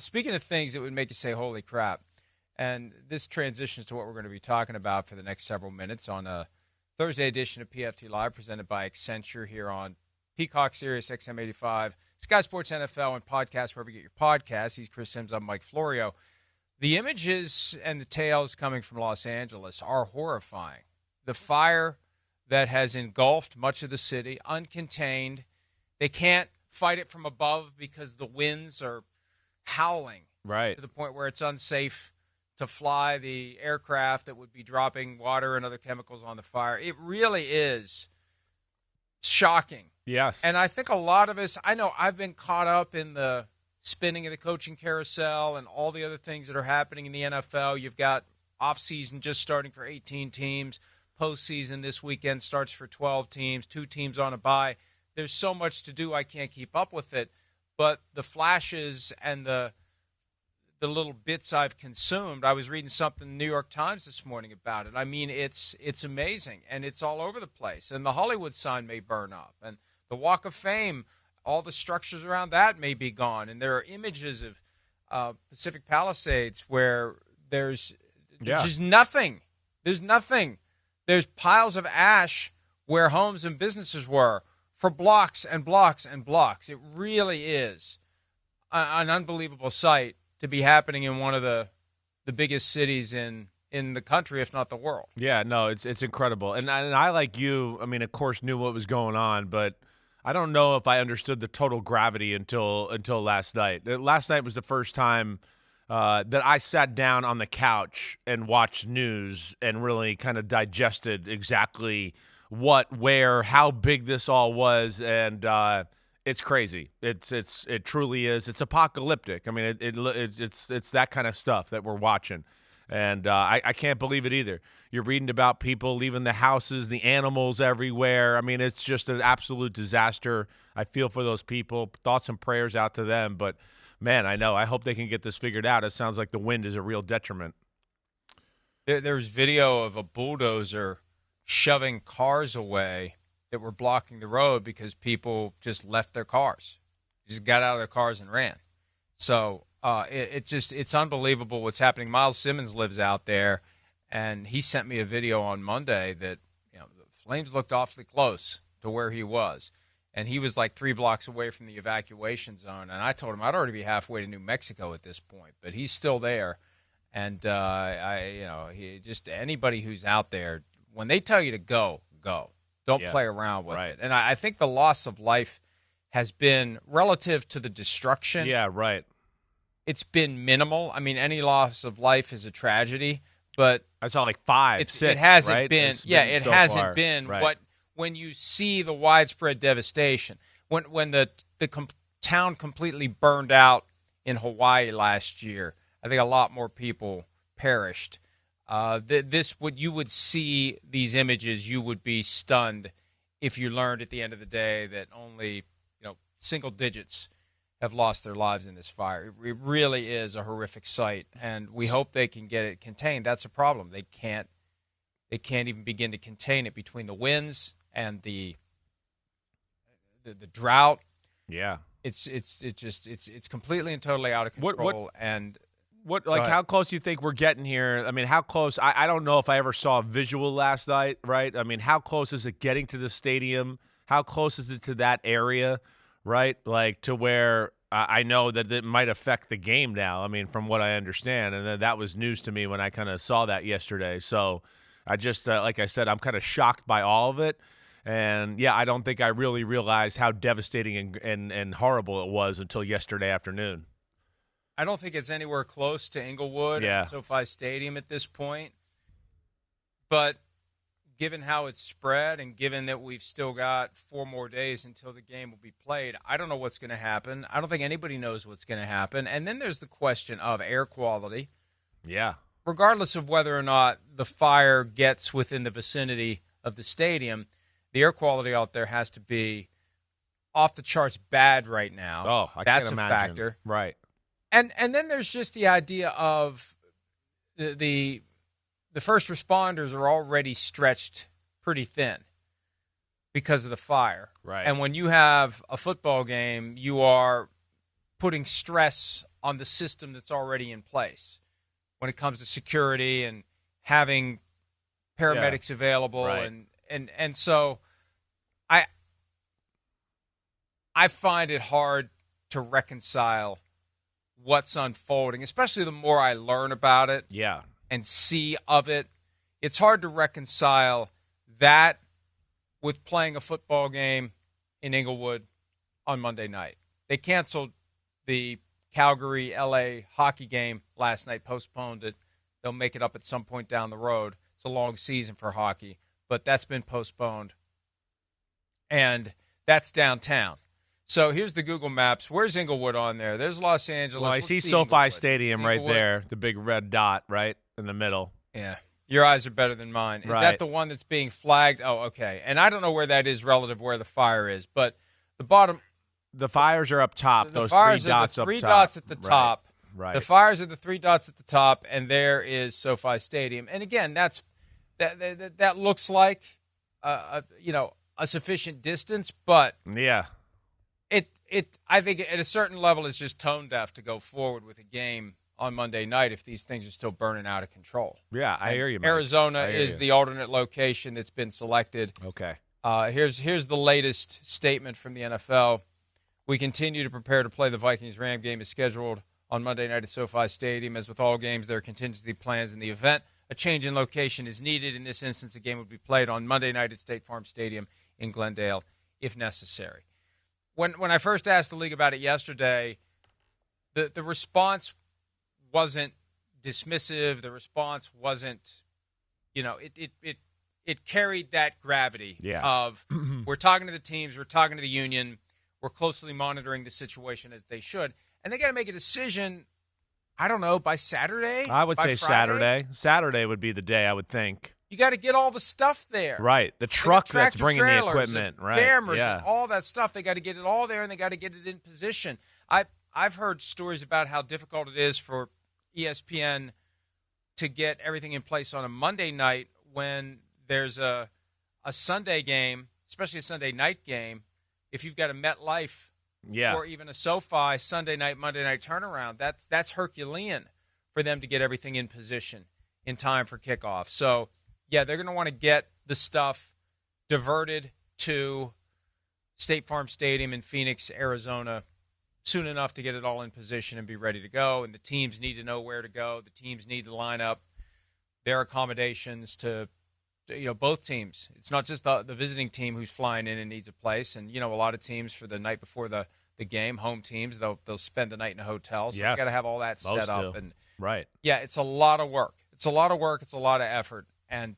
Speaking of things that would make you say, holy crap, and this transitions to what we're going to be talking about for the next several minutes on a Thursday edition of PFT Live presented by Accenture here on Peacock Sirius XM 85, Sky Sports NFL, and podcast wherever you get your podcasts. He's Chris Simms. I'm Mike Florio. The images and the tales coming from Los Angeles are horrifying. The fire that has engulfed much of the city, uncontained. They can't fight it from above because the winds are howling to the point where it's unsafe to fly the aircraft that would be dropping water and other chemicals on the fire. It really is shocking. Yes. And I think a lot of us, I know I've been caught up in the spinning of the coaching carousel and all the other things that are happening in the NFL. You've got offseason just starting for 18 teams. Postseason this weekend starts for 12 teams, 2 teams on a bye. There's so much to do, I can't keep up with it. But the flashes and the little bits I've consumed, I was reading something in the New York Times this morning about it. I mean, it's amazing, and it's all over the place. And the Hollywood sign may burn up, and the Walk of Fame, all the structures around that may be gone. And there are images of Pacific Palisades where there's just nothing. There's nothing. There's piles of ash where homes and businesses were for blocks and blocks and blocks. It really is an unbelievable sight to be happening in one of the biggest cities in the country, if not the world. Yeah, no, it's incredible. And I, like you, I mean, of course, knew what was going on, but I don't know if I understood the total gravity until last night. Last night was the first time that I sat down on the couch and watched news and really kind of digested exactly what, where, how big this all was, and it's crazy. It truly is. It's apocalyptic. I mean, it's that kind of stuff that we're watching, and I can't believe it either. You're reading about people leaving the houses, the animals everywhere. I mean, it's just an absolute disaster. I feel for those people. Thoughts and prayers out to them. But man, I know. I hope they can get this figured out. It sounds like the wind is a real detriment. There's video of a bulldozer shoving cars away that were blocking the road because people just left their cars, just got out of their cars and ran. So it's unbelievable what's happening. Miles Simmons lives out there, and he sent me a video on Monday that the flames looked awfully close to where he was, and he was like 3 blocks away from the evacuation zone. And I told him I'd already be halfway to New Mexico at this point, but he's still there. And anybody who's out there, when they tell you to go. Don't play around with it. And I think the loss of life has been relative to the destruction. Yeah, right. It's been minimal. I mean, any loss of life is a tragedy, but I saw like 5, 6. It hasn't right? been. It so hasn't far. been Right. what when you see the widespread devastation. When the town completely burned out in Hawaii last year, I think a lot more people perished. You would see these images, you would be stunned if you learned at the end of the day that only single digits have lost their lives in this fire. It really is a horrific sight, and we hope they can get it contained. That's a problem. They can't even begin to contain it between the winds and the drought. Yeah, it's completely and totally out of control. How close do you think we're getting here? I mean, how close? I don't know if I ever saw a visual last night, right? I mean, how close is it getting to the stadium? How close is it to that area, right? Like to where I know that it might affect the game now. I mean, from what I understand. And then that was news to me when I kind of saw that yesterday. So I just, like I said, I'm kind of shocked by all of it. And, yeah, I don't think I really realized how devastating and horrible it was until yesterday afternoon. I don't think it's anywhere close to Inglewood or SoFi Stadium at this point. But given how it's spread and given that we've still got 4 more days until the game will be played, I don't know what's going to happen. I don't think anybody knows what's going to happen. And then there's the question of air quality. Yeah. Regardless of whether or not the fire gets within the vicinity of the stadium, the air quality out there has to be off the charts bad right now. Oh, That's can't a imagine. factor. Right. And then there's just the idea of the first responders are already stretched pretty thin because of the fire. Right. And when you have a football game, you are putting stress on the system that's already in place when it comes to security and having paramedics available. Right. And so I find it hard to reconcile what's unfolding, especially the more I learn about it and see of it. It's hard to reconcile that with playing a football game in Inglewood on Monday night. They canceled the Calgary-LA hockey game last night, postponed it. They'll make it up at some point down the road. It's a long season for hockey, but that's been postponed. And that's downtown. So here's the Google Maps. Where's Inglewood on there? There's Los Angeles. Well, I see SoFi Stadium right there, the big red dot right in the middle. Yeah. Your eyes are better than mine. Is that the one that's being flagged? Oh, okay. And I don't know where that is relative to where the fire is, but the bottom. The fires are up top. Those fires three dots are the up three top. dots at the top. Right. The fires are the three dots at the top, and there is SoFi Stadium. And again, that looks like a sufficient distance, but I think at a certain level it's just tone deaf to go forward with a game on Monday night if these things are still burning out of control. Yeah, I hear you, Mike. Arizona is the alternate location that's been selected. Okay. Here's the latest statement from the NFL. We continue to prepare to play the Vikings-Rams game as scheduled on Monday night at SoFi Stadium. As with all games, there are contingency plans in the event a change in location is needed. In this instance, the game would be played on Monday night at State Farm Stadium in Glendale if necessary. When I first asked the league about it yesterday, the response wasn't dismissive. The response wasn't, it carried that gravity of we're talking to the teams, we're talking to the union, we're closely monitoring the situation as they should. And they got to make a decision, I don't know, by Saturday? I would say Friday? Saturday. Saturday would be the day, I would think. You got to get all the stuff there. Right. The truck that's bringing the equipment. Right. Cameras and all that stuff. They got to get it all there, and they got to get it in position. I've heard stories about how difficult it is for ESPN to get everything in place on a Monday night when there's a Sunday game, especially a Sunday night game. If you've got a MetLife or even a SoFi Sunday night, Monday night turnaround, that's Herculean for them to get everything in position in time for kickoff. So, yeah, they're going to want to get the stuff diverted to State Farm Stadium in Phoenix, Arizona, soon enough to get it all in position and be ready to go. And the teams need to know where to go. The teams need to line up their accommodations to both teams. It's not just the visiting team who's flying in and needs a place. And, a lot of teams for the night before the game, home teams, they'll spend the night in a hotel. So you got to have all that set up. And right. Yeah, it's a lot of work. It's a lot of work. It's a lot of effort. And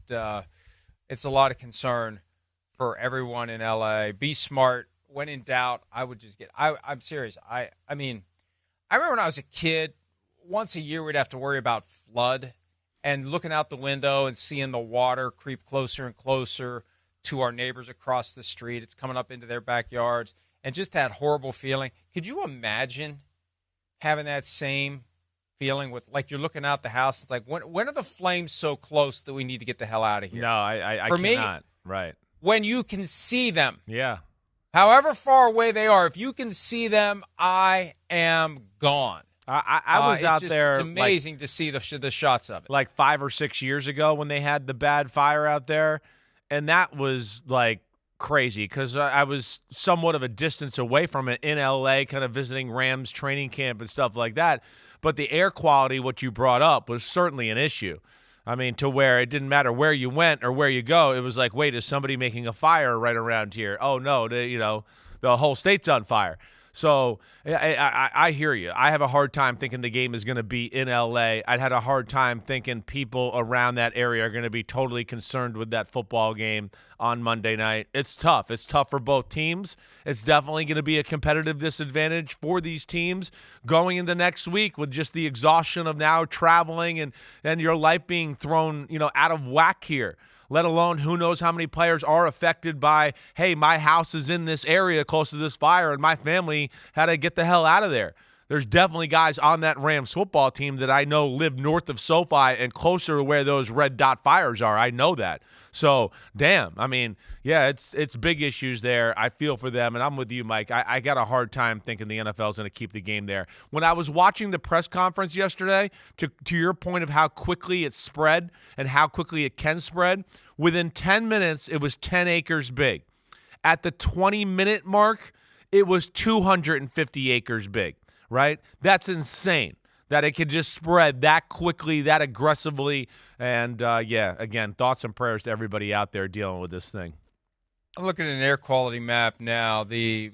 it's a lot of concern for everyone in L.A. Be smart. When in doubt, I would just I'm serious. I mean, I remember when I was a kid, once a year we'd have to worry about flood and looking out the window and seeing the water creep closer and closer to our neighbors across the street. It's coming up into their backyards, and just that horrible feeling. Could you imagine having that same feeling with, like, you're looking out the house? It's like, when are the flames so close that we need to get the hell out of here? No, I For cannot. Me, right. When you can see them. Yeah. However far away they are, if you can see them, I am gone. I was out there. It's amazing to see the shots of it. Like 5 or 6 years ago when they had the bad fire out there, and that was like crazy because I was somewhat of a distance away from it in L.A., kind of visiting Rams training camp and stuff like that. But the air quality, what you brought up, was certainly an issue. I mean, to where it didn't matter where you went or where you go. It was like, wait, is somebody making a fire right around here? Oh, no, the whole state's on fire. So I hear you. I have a hard time thinking the game is going to be in L.A. I'd had a hard time thinking people around that area are going to be totally concerned with that football game on Monday night. It's tough. It's tough for both teams. It's definitely going to be a competitive disadvantage for these teams going into next week with just the exhaustion of now traveling and your life being thrown, out of whack here. Let alone who knows how many players are affected by, hey, my house is in this area close to this fire and my family had to get the hell out of there. There's definitely guys on that Rams football team that I know live north of SoFi and closer to where those red dot fires are. I know that. So, damn. I mean, yeah, it's big issues there. I feel for them, and I'm with you, Mike. I got a hard time thinking the NFL is going to keep the game there. When I was watching the press conference yesterday, to your point of how quickly it spread and how quickly it can spread, within 10 minutes, it was 10 acres big. At the 20-minute mark, it was 250 acres big. Right? That's insane that it could just spread that quickly, that aggressively. And, yeah, again, thoughts and prayers to everybody out there dealing with this thing. I'm looking at an air quality map now. The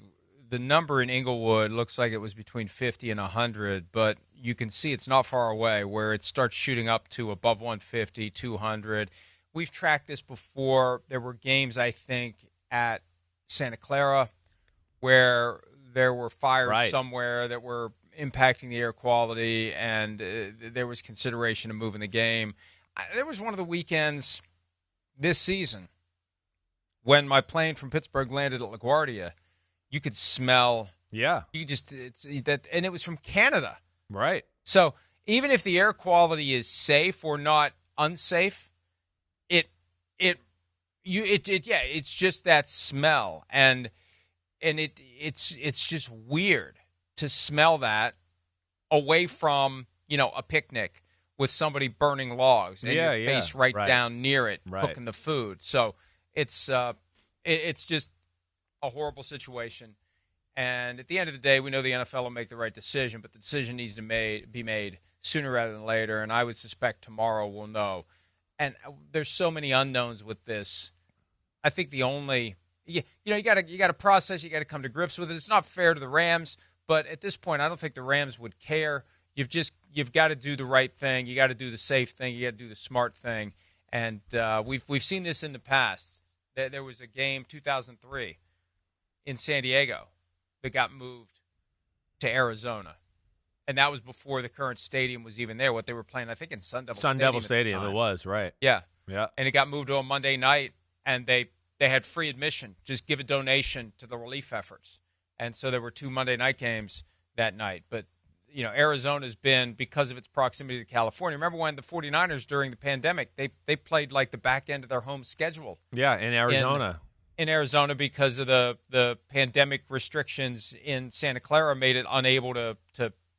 number in Inglewood looks like it was between 50 and 100, but you can see it's not far away where it starts shooting up to above 150, 200. We've tracked this before. There were games, I think, at Santa Clara where there were fires somewhere that were impacting the air quality, and there was consideration of moving the game. There was one of the weekends this season when my plane from Pittsburgh landed at LaGuardia. You could smell. Yeah. And it was from Canada. Right. So even if the air quality is safe or not unsafe, it's just that smell, and it's just weird to smell that away from, a picnic with somebody burning logs and your face right down near it, cooking the food. So it's just a horrible situation. And at the end of the day, we know the NFL will make the right decision, but the decision needs to be made sooner rather than later. And I would suspect tomorrow we'll know. And there's so many unknowns with this. I think the only you got to process. You got to come to grips with it. It's not fair to the Rams, but at this point, I don't think the Rams would care. You've got to do the right thing. You got to do the safe thing. You got to do the smart thing. And we've seen this in the past. There was a game 2003 in San Diego that got moved to Arizona, and that was before the current stadium was even there. What they were playing, I think, in Sun Devil Stadium. It was right. Yeah. And it got moved to a Monday night, and they had free admission. Just give a donation to the relief efforts. And so there were 2 Monday night games that night. But, Arizona's been, because of its proximity to California. Remember when the 49ers during the pandemic, they played like the back end of their home schedule. Yeah, in Arizona. In Arizona, because of the pandemic restrictions in Santa Clara, made it unable to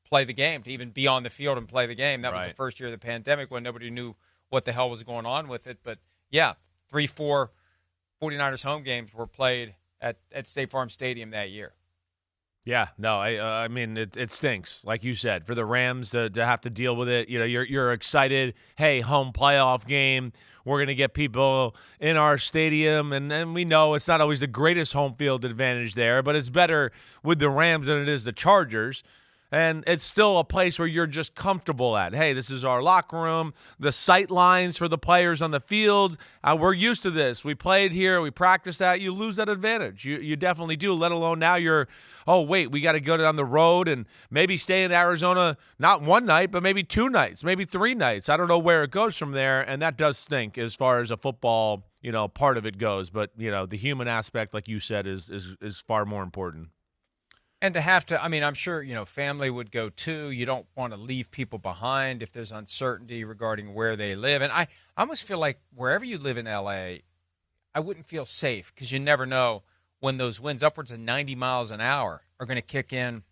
play the game, to even be on the field and play the game. That was the first year of the pandemic when nobody knew what the hell was going on with it. But, 3-4 49ers home games were played at State Farm Stadium that year. Yeah, no, I mean, it stinks, like you said, for the Rams to have to deal with it. You're excited. Hey, home playoff game. We're going to get people in our stadium, and we know it's not always the greatest home field advantage there, but it's better with the Rams than it is the Chargers. And it's still a place where you're just comfortable at. Hey, this is our locker room. The sight lines for the players on the field, we're used to this. We played here. We practiced that. You lose that advantage. You definitely do, let alone now we got to go down the road and maybe stay in Arizona, not one night, but maybe 2 nights, maybe 3 nights. I don't know where it goes from there, and that does stink as far as a football, part of it goes. But, the human aspect, like you said, is far more important. And to have to, I'm sure, family would go too. You don't want to leave people behind if there's uncertainty regarding where they live. And I almost feel like wherever you live in L.A., I wouldn't feel safe because you never know when those winds upwards of 90 miles an hour are going to kick in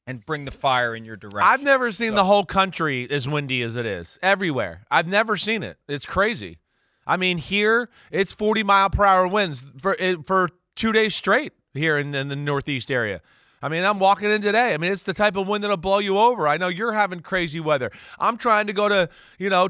and bring the fire in your direction. I've never seen the whole country as windy as it is. Everywhere. I've never seen it. It's crazy. Here, it's 40-mile-per-hour winds for 2 days straight here in the Northeast area. I'm walking in today. It's the type of wind that'll blow you over. I know you're having crazy weather. I'm trying to go to,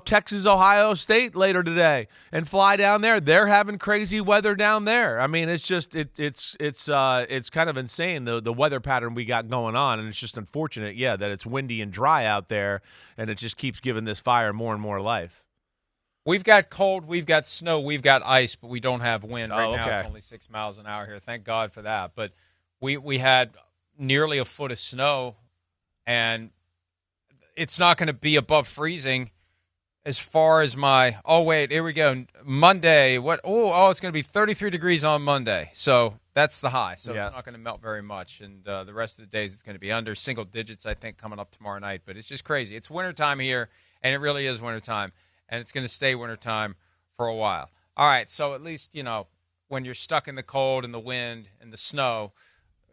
Texas, Ohio State later today and fly down there. They're having crazy weather down there. It's just it's kind of insane the weather pattern we got going on, and it's just unfortunate, that it's windy and dry out there, and it just keeps giving this fire more and more life. We've got cold, we've got snow, we've got ice, but we don't have wind. Right now it's only 6 miles an hour here. Thank God for that. But we had nearly a foot of snow, and it's not going to be above freezing as far as my – oh, wait, here we go. Monday. What? Oh, it's going to be 33 degrees on Monday. So that's the high. So it's not going to melt very much. And the rest of the days it's going to be under single digits, I think, coming up tomorrow night. But it's just crazy. It's wintertime here, and it really is wintertime. And it's going to stay wintertime for a while. All right, so at least, when you're stuck in the cold and the wind and the snow,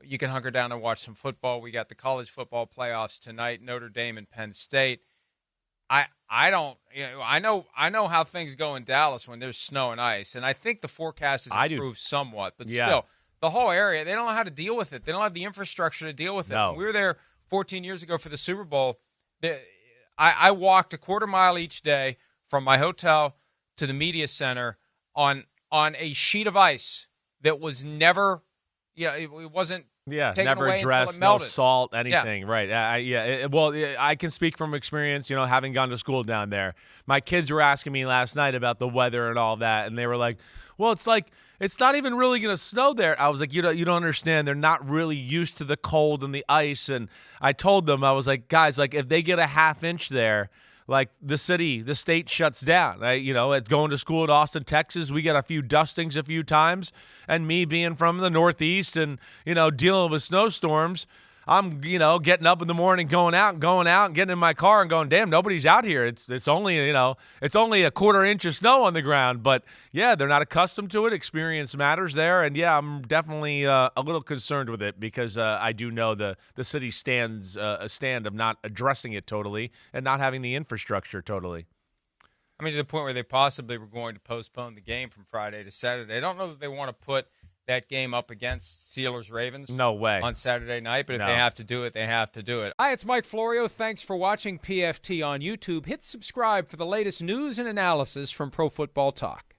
you can hunker down and watch some football. We got the college football playoffs tonight, Notre Dame and Penn State. I know how things go in Dallas when there's snow and ice, and I think the forecast has improved somewhat, but still, the whole area, they don't know how to deal with it. They don't have the infrastructure to deal with it. No. When we were there 14 years ago for the Super Bowl, I walked a quarter mile each day from my hotel to the media center on a sheet of ice that was never, it wasn't taken never away addressed, until it melted. no salt, anything, right? I can speak from experience, having gone to school down there. My kids were asking me last night about the weather and all that, and they were like, well, it's not even really going to snow there. I was like, you don't understand. They're not really used to the cold and the ice. And I told them, I was like, guys, if they get a half inch there, the state shuts down. It's going to school in Austin, Texas. We got a few dustings a few times. And me being from the Northeast and, dealing with snowstorms, I'm, getting up in the morning, going out, and getting in my car and going, damn, nobody's out here. It's only, it's only a quarter inch of snow on the ground. But, yeah, they're not accustomed to it. Experience matters there. And, yeah, I'm definitely a little concerned with it because I do know the city stands a stand of not addressing it totally and not having the infrastructure totally. I mean, to the point where they possibly were going to postpone the game from Friday to Saturday. I don't know that they want to put that game up against Steelers-Ravens. No way. On Saturday night, but if they have to do it, they have to do it. Hi, it's Mike Florio. Thanks for watching PFT on YouTube. Hit subscribe for the latest news and analysis from Pro Football Talk.